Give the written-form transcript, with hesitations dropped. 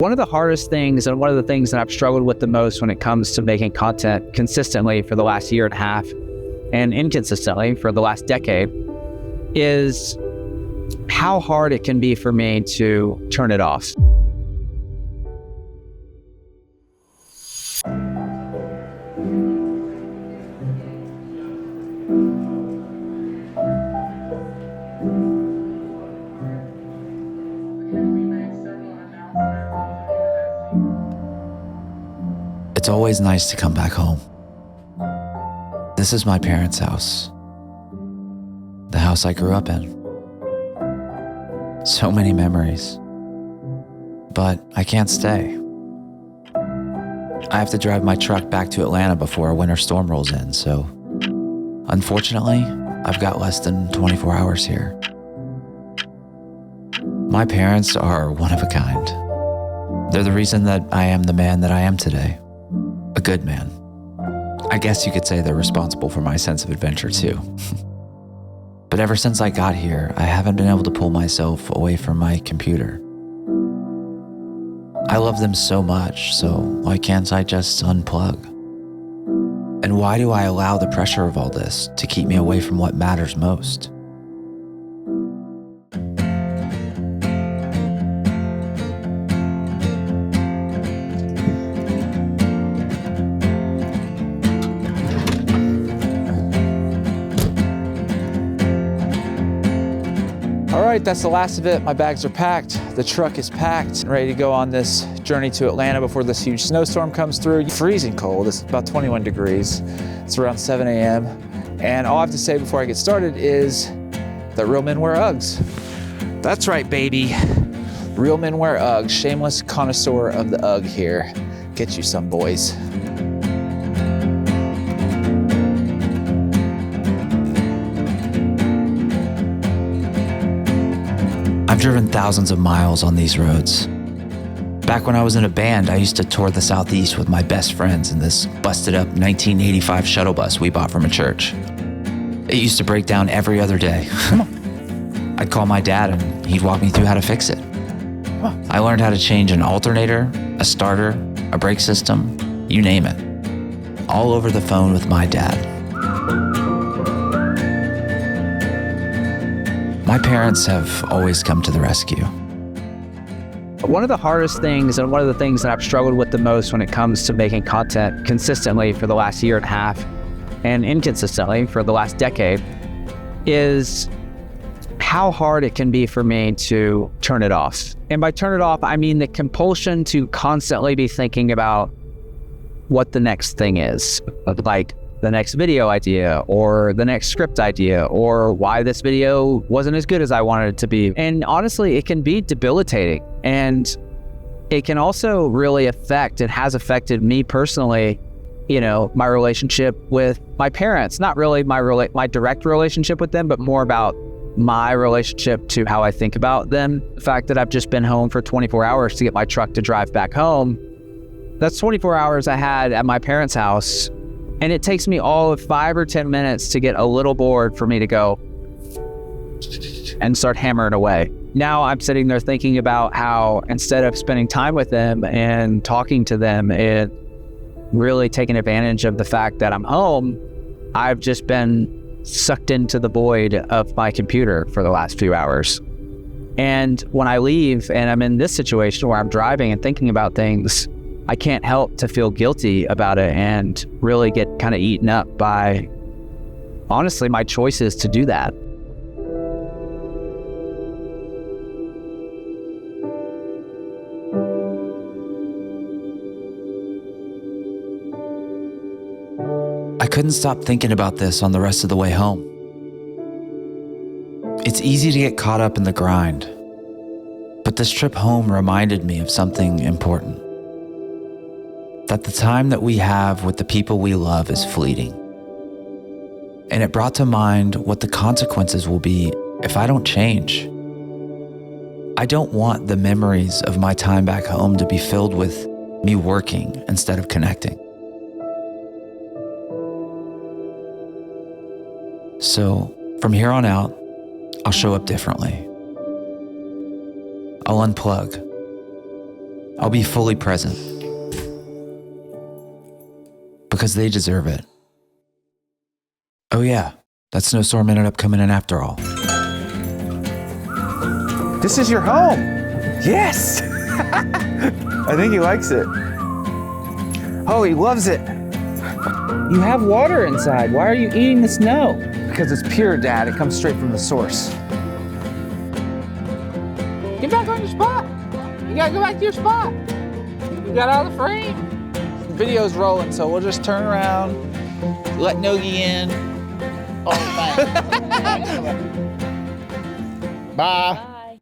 One of the hardest things and one of the things that I've struggled with the most when it comes to making content consistently for the last year and a half and inconsistently for the last decade is how hard it can be for me to turn it off. It's always nice to come back home. This is my parents' house. The house I grew up in. So many memories. But I can't stay. I have to drive my truck back to Atlanta before a winter storm rolls in, so unfortunately, I've got less than 24 hours here. My parents are one of a kind. They're the reason that I am the man that I am today. A good man. I guess you could say they're responsible for my sense of adventure too. But ever since I got here, I haven't been able to pull myself away from my computer. I love them so much, so why can't I just unplug? And why do I allow the pressure of all this to keep me away from what matters most? All right, that's the last of it. My bags are packed. The truck is packed and ready to go on this journey to Atlanta before this huge snowstorm comes through. Freezing cold. It's about 21 degrees. It's around 7 a.m. And all I have to say before I get started is that real men wear Uggs. That's right, baby. Real men wear Uggs. Shameless connoisseur of the Ugg here. Get you some, boys. I've driven thousands of miles on these roads. Back when I was in a band, I used to tour the Southeast with my best friends in this busted up 1985 shuttle bus we bought from a church. It used to break down every other day. I'd call my dad and he'd walk me through how to fix it. I learned how to change an alternator, a starter, a brake system, you name it. All over the phone with my dad. My parents have always come to the rescue. One of the hardest things and one of the things that I've struggled with the most when it comes to making content consistently for the last year and a half and inconsistently for the last decade is how hard it can be for me to turn it off. And by turn it off, I mean the compulsion to constantly be thinking about what the next thing is, like the next video idea or the next script idea or why this video wasn't as good as I wanted it to be. And honestly, it can be debilitating, and it can also really affect, it has affected me personally, my relationship with my parents. Not really my direct relationship with them, but more about my relationship to how I think about them. The fact that I've just been home for 24 hours to get my truck to drive back home, that's 24 hours I had at my parents' house. And it takes me all of 5 or 10 minutes to get a little bored for me to go and start hammering away. Now I'm sitting there thinking about how instead of spending time with them and talking to them and really taking advantage of the fact that I'm home, I've just been sucked into the void of my computer for the last few hours. And when I leave and I'm in this situation where I'm driving and thinking about things, I can't help to feel guilty about it and really get kind of eaten up by, honestly, my choices to do that. I couldn't stop thinking about this on the rest of the way home. It's easy to get caught up in the grind, but this trip home reminded me of something important. That the time that we have with the people we love is fleeting. And it brought to mind what the consequences will be if I don't change. I don't want the memories of my time back home to be filled with me working instead of connecting. So from here on out, I'll show up differently. I'll unplug. I'll be fully present. Because they deserve it. Oh yeah, that snowstorm ended up coming in after all. This is your home. Yes. I think he likes it. Oh, he loves it. You have water inside. Why are you eating the snow? Because it's pure, Dad. It comes straight from the source. Get back on your spot. You gotta go back to your spot. You got out of the frame. The video's rolling, so we'll just turn around, let Nogi in. Oh, thanks. Bye.